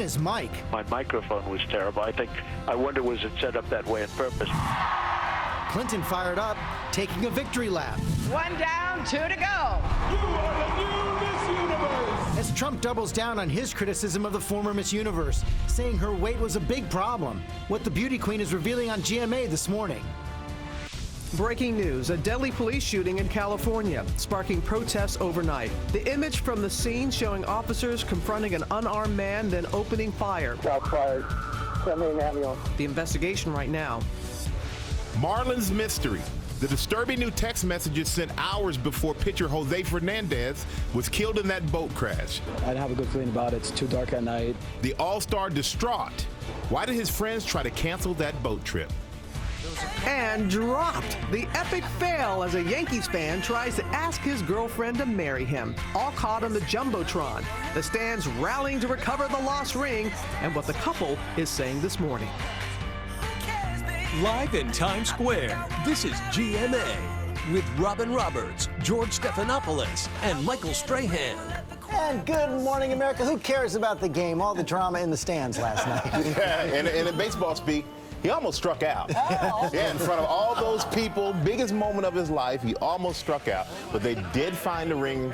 His mic. My microphone was terrible. I wonder, was it set up that way on purpose? Clinton fired up, taking a victory lap. 1 down, 2 to go. You are the new Miss Universe. As Trump doubles down on his criticism of the former Miss Universe, saying her weight was a big problem. What the beauty queen is revealing on GMA this morning. Breaking news, a deadly police shooting in California, sparking protests overnight. The image from the scene showing officers confronting an unarmed man, then opening fire. Shots fired. Send me an ambulance. The investigation right now. Marlins mystery. The disturbing new text messages sent hours before pitcher Jose Fernandez was killed in that boat crash. I didn't have a good feeling about it. It's too dark at night. The All-Star distraught. Why did his friends try to cancel that boat trip? And dropped. The epic fail as a Yankees fan tries to ask his girlfriend to marry him. All caught on the Jumbotron. The stands rallying to recover the lost ring and what the couple is saying this morning. Live in Times Square, this is GMA with Robin Roberts, George Stephanopoulos, and Michael Strahan. And good morning, America. Who cares about the game? All the drama in the stands last night. Yeah, and in baseball speak, he almost struck out. Oh. Yeah, in front of all those people, biggest moment of his life, he almost struck out. But they did find the ring,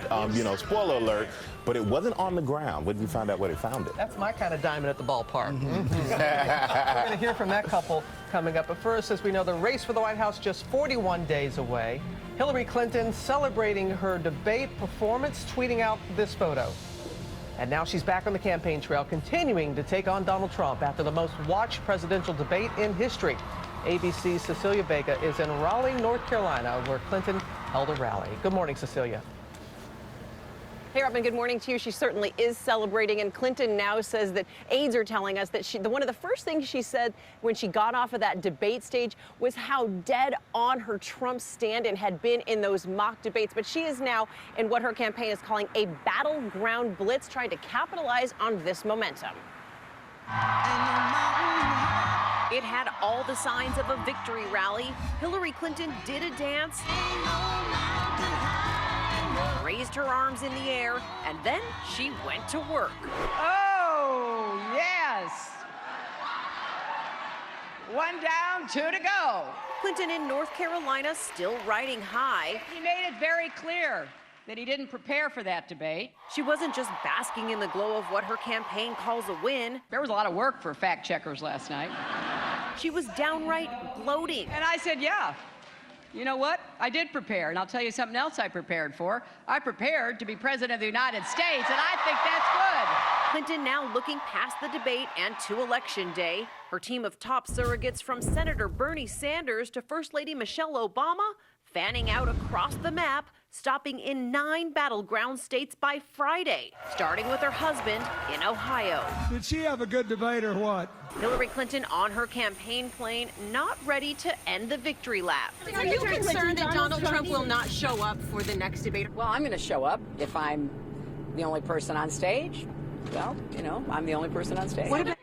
spoiler alert, but it wasn't on the ground. When did you find out where they found it? That's my kind of diamond at the ballpark. We're going to hear from that couple coming up. But first, as we know, the race for the White House just 41 days away. Hillary Clinton celebrating her debate performance, tweeting out this photo. And now she's back on the campaign trail, continuing to take on Donald Trump after the most watched presidential debate in history. ABC's Cecilia Vega is in Raleigh, North Carolina, where Clinton held a rally. Good morning, Cecilia. Hey, Robin, good morning to you. She certainly is celebrating, and Clinton now says that aides are telling us that one of the first things she said when she got off of that debate stage was how dead on her Trump stand-in had been in those mock debates. But she is now in what her campaign is calling a battleground blitz, trying to capitalize on this momentum. It had all the signs of a victory rally. Hillary Clinton did a dance, raised her arms in the air, and then she went to work. Oh, yes. 1 down, 2 to go. Clinton in North Carolina still riding high. He made it very clear that he didn't prepare for that debate. She wasn't just basking in the glow of what her campaign calls a win. There was a lot of work for fact checkers last night. She was downright gloating. And I said, yeah. You know what? I did prepare, and I'll tell you something else I prepared for. I prepared to be president of the United States, and I think that's good. Clinton now looking past the debate and to Election Day. Her team of top surrogates from Senator Bernie Sanders to First Lady Michelle Obama fanning out across the map, stopping in 9 battleground states by Friday, starting with her husband in Ohio. Did she have a good debate or what? Hillary Clinton on her campaign plane, not ready to end the victory lap. Are you concerned that Donald Trump will not show up for the next debate? Well, I'm going to show up if I'm the only person on stage. Well, I'm the only person on stage. What about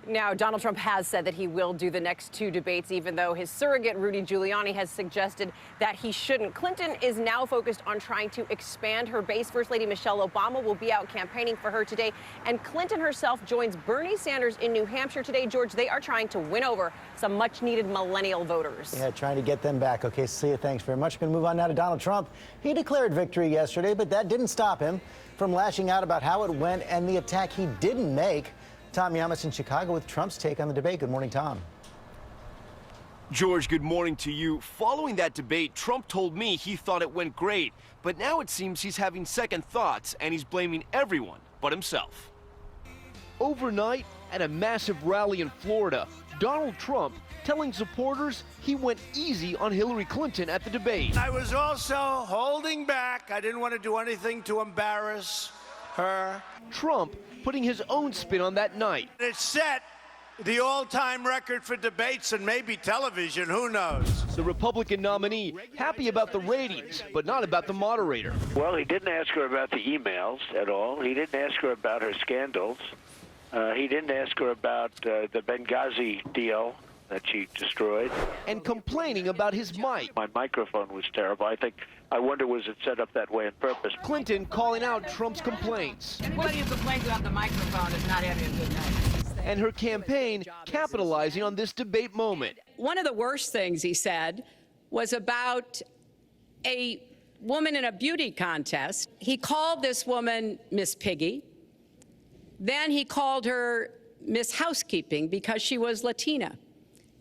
Now, Donald Trump has said that he will do the next 2 debates, even though his surrogate, Rudy Giuliani, has suggested that he shouldn't. Clinton is now focused on trying to expand her base. First Lady Michelle Obama will be out campaigning for her today. And Clinton herself joins Bernie Sanders in New Hampshire today. George, they are trying to win over some much-needed millennial voters. Yeah, trying to get them back. Okay, Cecilia, thanks very much. Going to move on now to Donald Trump. He declared victory yesterday, but that didn't stop him from lashing out about how it went and the attack he didn't make. Tom Yamas in Chicago with Trump's take on the debate. Good morning, Tom. George, good morning to you. Following that debate, Trump told me he thought it went great, but now it seems he's having second thoughts and he's blaming everyone but himself. Overnight, at a massive rally in Florida, Donald Trump telling supporters he went easy on Hillary Clinton at the debate. I was also holding back. I didn't want to do anything to embarrass her. Trump putting his own spin on that night. It set the all-time record for debates and maybe television, who knows? The Republican nominee happy about the ratings, but not about the moderator. Well, he didn't ask her about the emails at all. He didn't ask her about her scandals. He didn't ask her about the Benghazi deal. that she destroyed. And complaining about his mic. My microphone was terrible. I wonder, was it set up that way on purpose? Clinton calling out Trump's complaints. Anybody who complains about the microphone is not having a good night. And her campaign capitalizing on this debate moment. One of the worst things he said was about a woman in a beauty contest. He called this woman Miss Piggy. Then he called her Miss Housekeeping because she was Latina.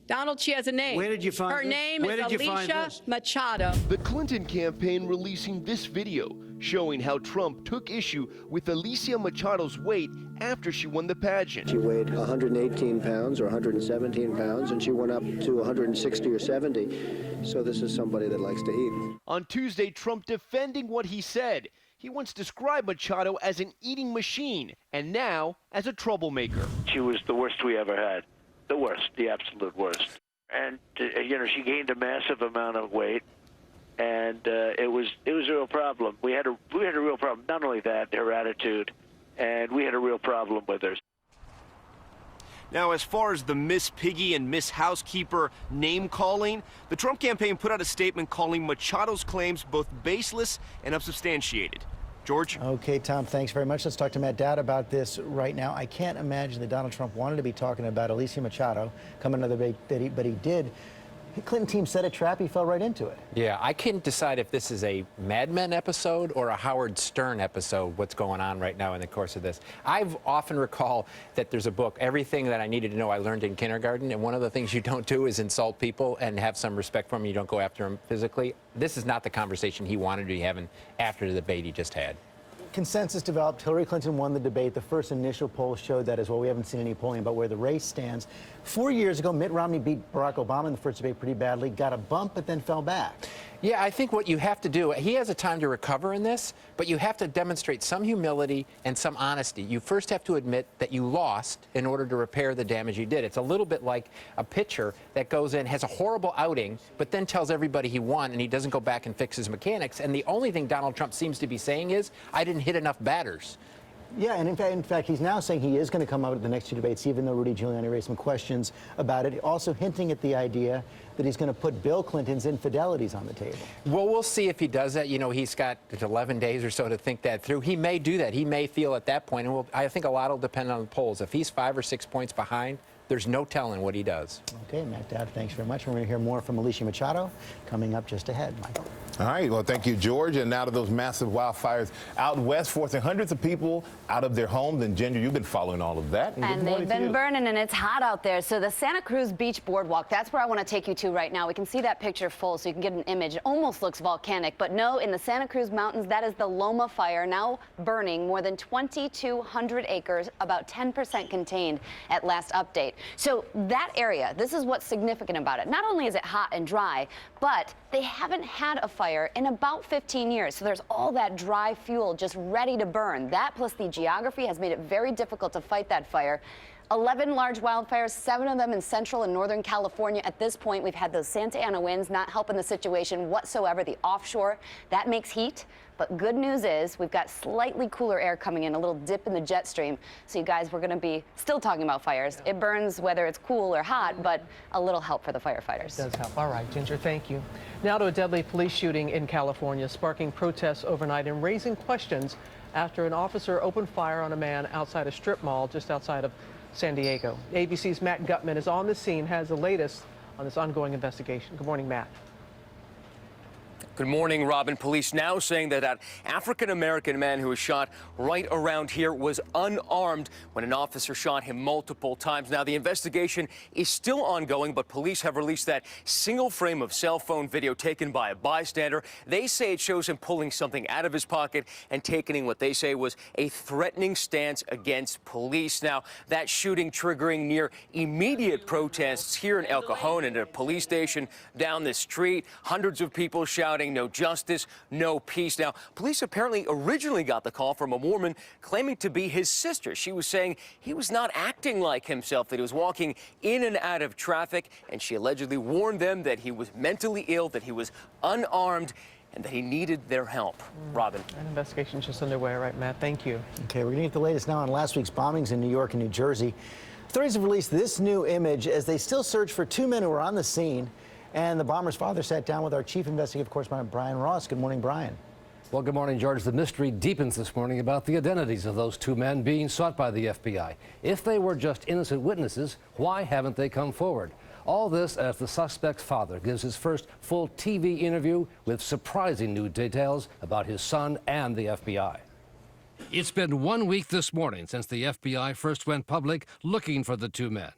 Donald, she has a name. Where did you find her this? name Where is did you find Alicia this? Machado. The Clinton campaign releasing this video showing how Trump took issue with Alicia Machado's weight after she won the pageant. She weighed 118 pounds or 117 pounds, and she went up to 160 or 70. So this is somebody that likes to eat. On Tuesday, Trump defending what he said. He once described Machado as an eating machine, and now as a troublemaker. She was the worst we ever had. The worst, the absolute worst. And, she gained a massive amount of weight, and it was a real problem. We had a real problem. Not only that, her attitude, and we had a real problem with her. Now, as far as the Miss Piggy and Miss Housekeeper name-calling, the Trump campaign put out a statement calling Machado's claims both baseless and unsubstantiated. George? Okay, Tom, thanks very much. Let's talk to Matt Dowd about this right now. I can't imagine that Donald Trump wanted to be talking about Alicia Machado coming to the debate, but he did. The Clinton team set a trap. He fell right into it. Yeah, I can't decide if this is a Mad Men episode or a Howard Stern episode, what's going on right now in the course of this. I've often recall that there's a book, Everything That I Needed to Know I Learned in Kindergarten, and one of the things you don't do is insult people and have some respect for them. You don't go after them physically. This is not the conversation he wanted to be having after the debate he just had. Consensus developed. Hillary Clinton won the debate. The first initial poll showed that as well. We haven't seen any polling about where the race stands. 4 years ago, Mitt Romney beat Barack Obama in the first debate pretty badly, got a bump, but then fell back. Yeah, I think what you have to do, he has a time to recover in this, but you have to demonstrate some humility and some honesty. You first have to admit that you lost in order to repair the damage you did. It's a little bit like a pitcher that goes in, has a horrible outing, but then tells everybody he won, and he doesn't go back and fix his mechanics. And the only thing Donald Trump seems to be saying is, I didn't hit enough batters. Yeah, and in fact, he's now saying he is going to come out at the next two debates, even though Rudy Giuliani raised some questions about it, also hinting at the idea that he's going to put Bill Clinton's infidelities on the table. Well, we'll see if he does that. You know, he's got 11 days or so to think that through. He may do that. He may feel at that point, and I think a lot will depend on the polls. If he's 5 or 6 points behind, there's no telling what he does. Okay, Matt Dowd, thanks very much. We're going to hear more from Alicia Machado coming up just ahead. Michael. All right, well, thank you, George. And now to those massive wildfires out west, forcing hundreds of people out of their homes. And Ginger, you've been following all of that. And they've been burning, and it's hot out there. So the Santa Cruz Beach Boardwalk, that's where I want to take you to right now. We can see that picture full so you can get an image. It almost looks volcanic, but no, in the Santa Cruz Mountains, that is the Loma fire, now burning more than 2,200 acres, about 10% contained at last update. So that area, this is what's significant about it. Not only is it hot and dry, but they haven't had a fire in about 15 years. So there's all that dry fuel just ready to burn. That plus the geography has made it very difficult to fight that fire. 11 large wildfires, 7 of them in central and northern California. At this point, we've had those Santa Ana winds not helping the situation whatsoever. The offshore, that makes heat. But good news is we've got slightly cooler air coming in, a little dip in the jet stream. So you guys, we're going to be still talking about fires. It burns whether it's cool or hot, but a little help for the firefighters. It does help. All right, Ginger, thank you. Now to a deadly police shooting in California, sparking protests overnight and raising questions after an officer opened fire on a man outside a strip mall just outside of San Diego. ABC's Matt Gutman is on the scene, has the latest on this ongoing investigation. Good morning, Matt. Good morning, Robin. Police now saying that that African-American man who was shot right around here was unarmed when an officer shot him multiple times. Now, the investigation is still ongoing, but police have released that single frame of cell phone video taken by a bystander. They say it shows him pulling something out of his pocket and taking what they say was a threatening stance against police. Now, that shooting triggering near immediate protests here in El Cajon and at a police station down the street. Hundreds of people shouting, "No justice, no peace." Now, police apparently originally got the call from a woman claiming to be his sister. She was saying he was not acting like himself, that he was walking in and out of traffic, and she allegedly warned them that he was mentally ill, that he was unarmed, and that he needed their help. Robin. An investigation just underway, right, Matt? Thank you. Okay, we're going to get the latest now on last week's bombings in New York and New Jersey. Authorities have released this new image as they still search for two men who were on the scene. And the bomber's father sat down with our chief investigative correspondent, Brian Ross. Good morning, Brian. Well, good morning, George. The mystery deepens this morning about the identities of those two men being sought by the FBI. If they were just innocent witnesses, why haven't they come forward? All this as the suspect's father gives his first full TV interview with surprising new details about his son and the FBI. It's been 1 week this morning since the FBI first went public looking for the two men.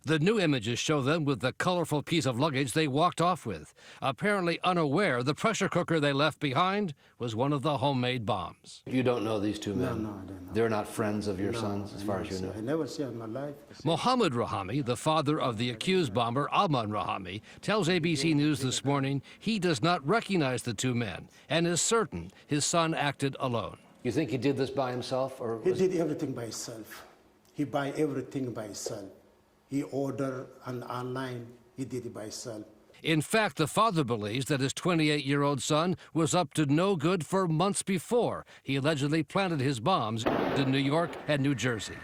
The new images show them with the colorful piece of luggage they walked off with, apparently unaware the pressure cooker they left behind was one of the homemade bombs. You don't know these two men? No, I don't know. They're not friends of your sons, as far as you know? I never see in my life. Mohammed Rahami, the father of the accused bomber Aman Rahami, tells ABC News this morning he does not recognize the two men and is certain his son acted alone. You think he did this by himself? Or He did everything by himself. He buy everything by himself. He ordered and online, he did it by himself. In fact, the father believes that his 28-year-old son was up to no good for months before he allegedly planted his bombs in New York and New Jersey,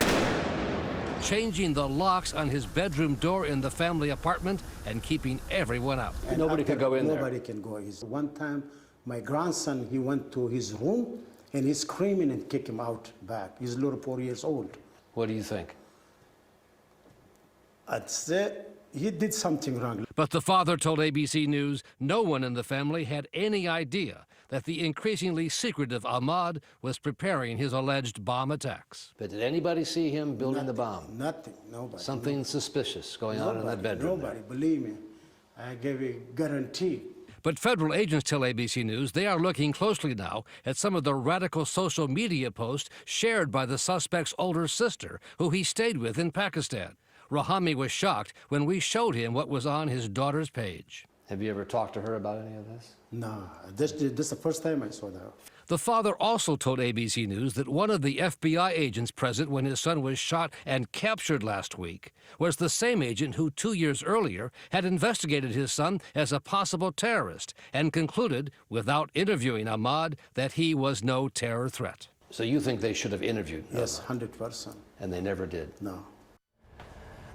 changing the locks on his bedroom door in the family apartment and keeping everyone out. And Nobody could go in there. Nobody can go. One time, my grandson, he went to his room and he's screaming and kick him out back. He's a little 4 years old. What do you think? I'd say he did something wrong. But the father told ABC News no one in the family had any idea that the increasingly secretive Ahmad was preparing his alleged bomb attacks. But did anybody see him building the bomb? Nothing, nobody. Something suspicious going on in that bedroom? Nobody, believe me. I give a guarantee. But federal agents tell ABC News they are looking closely now at some of the radical social media posts shared by the suspect's older sister, who he stayed with in Pakistan. Rahami was shocked when we showed him what was on his daughter's page. Have you ever talked to her about any of this? No, this is the first time I saw that. The father also told ABC News that one of the FBI agents present when his son was shot and captured last week was the same agent who 2 years earlier had investigated his son as a possible terrorist and concluded, without interviewing Ahmad, that he was no terror threat. So you think they should have interviewed him? Yes, 100%. And they never did? No.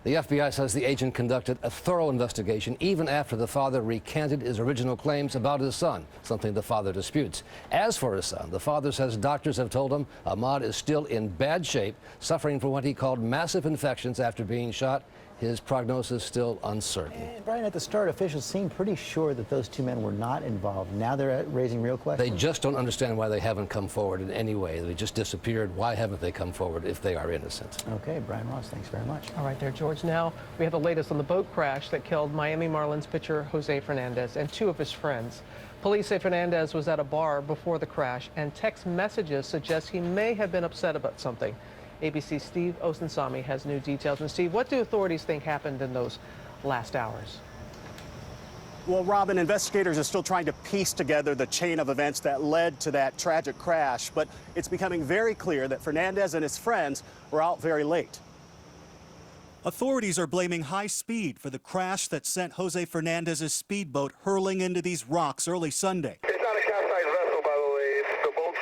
The FBI says the agent conducted a thorough investigation even after the father recanted his original claims about his son, something the father disputes. As for his son, the father says doctors have told him Ahmad is still in bad shape, suffering from what he called massive infections after being shot. His prognosis still uncertain. And Brian, at the start, officials seemed pretty sure that those two men were not involved. Now they're raising real questions. They just don't understand why they haven't come forward in any way. They just disappeared. Why haven't they come forward if they are innocent? Okay, Brian Ross, thanks very much. All right there, George. Now we have the latest on the boat crash that killed Miami Marlins pitcher Jose Fernandez and two of his friends. Police say Fernandez was at a bar before the crash, and text messages suggest he may have been upset about something. ABC's Steve Osunsami has new details. And Steve, what do authorities think happened in those last hours? Well, Robin, investigators are still trying to piece together the chain of events that led to that tragic crash, but it's becoming very clear that Fernandez and his friends were out very late. Authorities are blaming high speed for the crash that sent Jose Fernandez's speedboat hurling into these rocks early Sunday. It's not a capsized vessel, by the way. It's the boat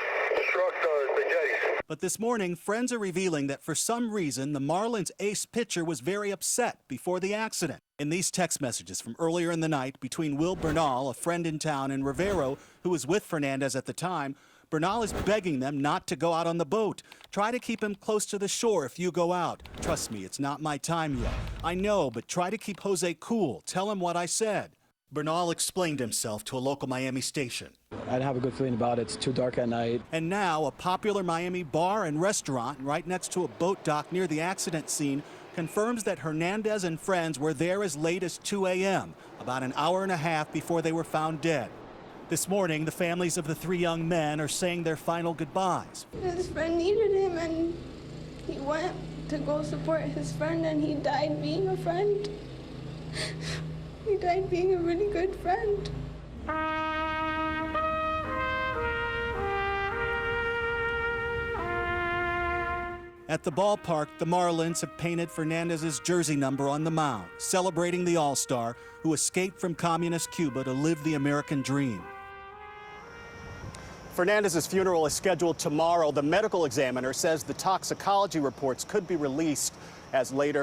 struck the jetties. But this morning, friends are revealing that for some reason, the Marlins ace pitcher was very upset before the accident. In these text messages from earlier in the night between Will Bernal, a friend in town, and Rivero, who was with Fernandez at the time, Bernal is begging them not to go out on the boat. Try to keep him close to the shore if you go out. Trust me, it's not my time yet. I know, but try to keep Jose cool. Tell him what I said. Bernal explained himself to a local Miami station. I didn't have a good feeling about it. It's too dark at night. And now, a popular Miami bar and restaurant right next to a boat dock near the accident scene confirms that Hernandez and friends were there as late as 2 a.m., about an hour and a half before they were found dead. This morning, the families of the three young men are saying their final goodbyes. His friend needed him, and he went to go support his friend, and he died being a friend. He died being a really good friend. At the ballpark, the Marlins have painted Fernandez's jersey number on the mound, celebrating the All-Star who escaped from communist Cuba to live the American dream. Fernandez's funeral is scheduled tomorrow. The medical examiner says the toxicology reports could be released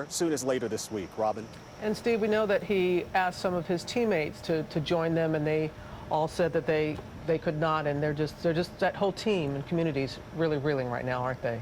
soon as later this week. Robin. And Steve, we know that he asked some of his teammates to join them, and they all said that they could not, and they're just that whole team and community's really reeling right now, aren't they?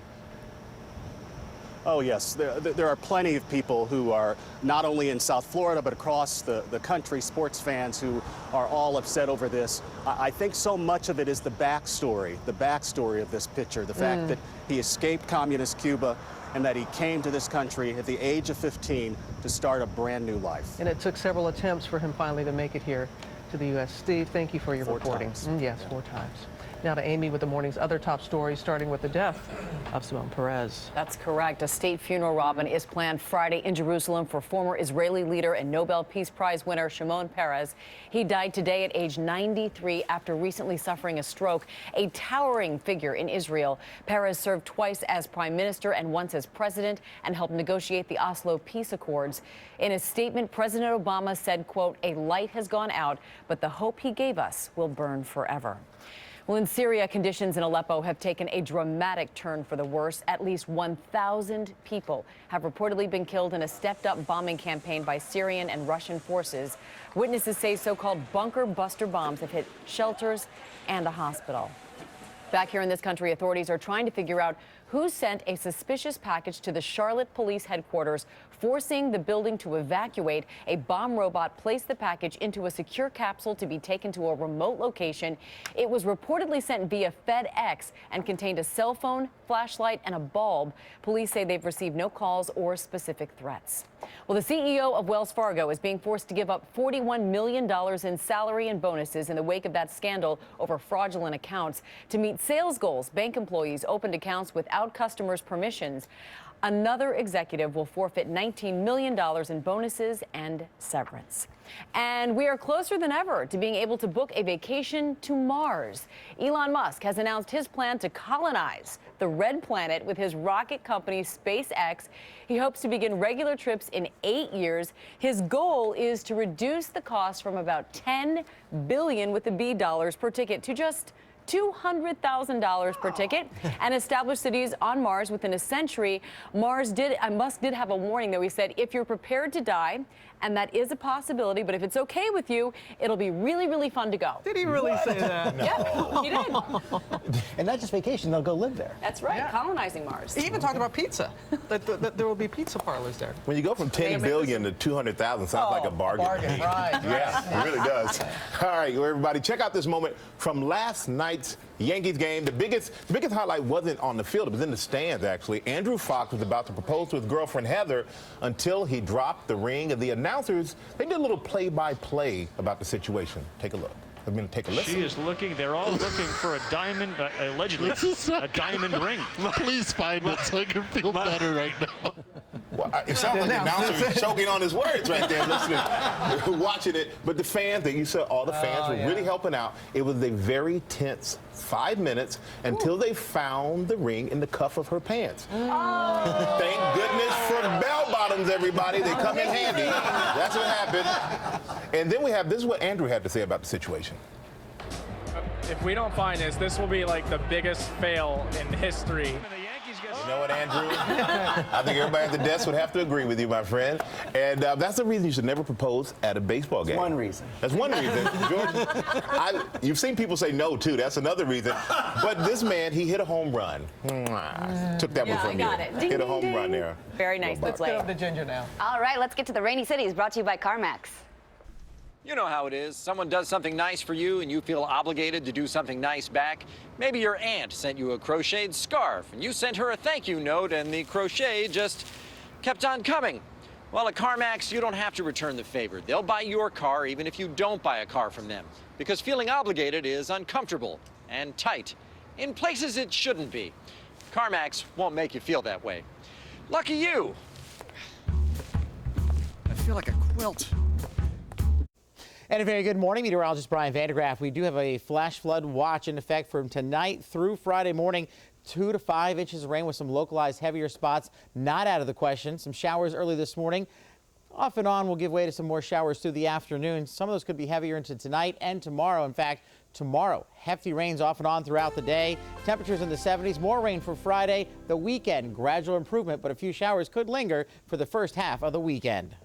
Oh, yes. There are plenty of people who are not only in South Florida, but across the country, sports fans who are all upset over this. I think so much of it is the backstory of this pitcher, the fact that he escaped communist Cuba and that he came to this country at the age of 15 to start a brand new life. And it took several attempts for him finally to make it here to the U.S. Steve, thank you for your reporting. Yes, 4 times. Now to Amy with the morning's other top stories, starting with the death of Shimon Peres. That's correct. A state funeral, Robin, is planned Friday in Jerusalem for former Israeli leader and Nobel Peace Prize winner Shimon Peres. He died today at age 93 after recently suffering a stroke. A towering figure in Israel, Peres served twice as prime minister and once as president and helped negotiate the Oslo peace accords. In a statement, President Obama said, quote, "A light has gone out, but the hope he gave us will burn forever." Well, in Syria, conditions in Aleppo have taken a dramatic turn for the worse. At least 1,000 people have reportedly been killed in a stepped-up bombing campaign by Syrian and Russian forces. Witnesses say so-called bunker buster bombs have hit shelters and a hospital. Back here in this country, authorities are trying to figure out who sent a suspicious package to the Charlotte police headquarters, forcing the building to evacuate. A bomb robot placed the package into a secure capsule to be taken to a remote location. It was reportedly sent via FedEx and contained a cell phone, flashlight, and a bulb. Police say they've received no calls or specific threats. Well, the CEO of Wells Fargo is being forced to give up $41 million in salary and bonuses in the wake of that scandal over fraudulent accounts. To meet sales goals, bank employees opened accounts without customers' permissions. Another executive will forfeit $19 million in bonuses and severance. And we are closer than ever to being able to book a vacation to Mars. Elon Musk has announced his plan to colonize the red planet with his rocket company SpaceX. He hopes to begin regular trips in 8 years. His goal is to reduce the cost from about $10 billion with the B dollars per ticket to just $200,000 per ticket and establish cities on Mars within a century. Musk did have a warning, though. He said, if you're prepared to die, and that is a possibility, but if it's okay with you, it'll be really, really fun to go. Did he really say that? No. Yeah, he did. And not just vacation, they'll go live there. That's right, colonizing Mars. He even talked about pizza, that there will be pizza parlors there. When you go from 10 billion to 200,000, sounds like a bargain. Bargain, right. Yeah, it really does. All right, well, everybody, check out this moment from last night's Yankees game. The biggest highlight wasn't on the field, it was in the stands, actually. Andrew Fox was about to propose to his girlfriend, Heather, until he dropped the ring, and the announcers, they did a little play-by-play about the situation. Take a look. I'm going to take a listen. She is looking, they're all looking for a diamond, allegedly, a diamond ring. Please find it so I can feel better right now. Well, it sounds like the announcer is choking on his words right there, listening, watching it. But the fans, you said all the fans were really helping out. It was a very tense 5 minutes until they found the ring in the cuff of her pants. Thank goodness for bell bottoms, everybody. They come in handy. That's what happened. And then this is what Andrew had to say about the situation. If we don't find this will be like the biggest fail in history. You know what, Andrew? I think everybody at the desk would have to agree with you, my friend. And that's the reason you should never propose at a baseball game. That's one reason. That's one reason. Jordan, you've seen people say no, too. That's another reason. But this man, he hit a home run. Took that one from you. Got it. Ding, hit a ding, home ding. run there. Very nice. Let's get up to Ginger now. All right, let's get to the Rainy Cities, brought to you by CarMax. You know how it is. Someone does something nice for you and you feel obligated to do something nice back. Maybe your aunt sent you a crocheted scarf and you sent her a thank you note and the crochet just kept on coming. Well, at CarMax, you don't have to return the favor. They'll buy your car even if you don't buy a car from them, because feeling obligated is uncomfortable and tight in places it shouldn't be. CarMax won't make you feel that way. Lucky you. I feel like a quilt. And a very good morning, meteorologist Brian Vandergraff. We do have a flash flood watch in effect from tonight through Friday morning. 2 to 5 inches of rain with some localized heavier spots not out of the question. Some showers early this morning. Off and on will give way to some more showers through the afternoon. Some of those could be heavier into tonight and tomorrow. In fact, tomorrow, hefty rains off and on throughout the day. Temperatures in the 70s. More rain for Friday. The weekend, gradual improvement, but a few showers could linger for the first half of the weekend.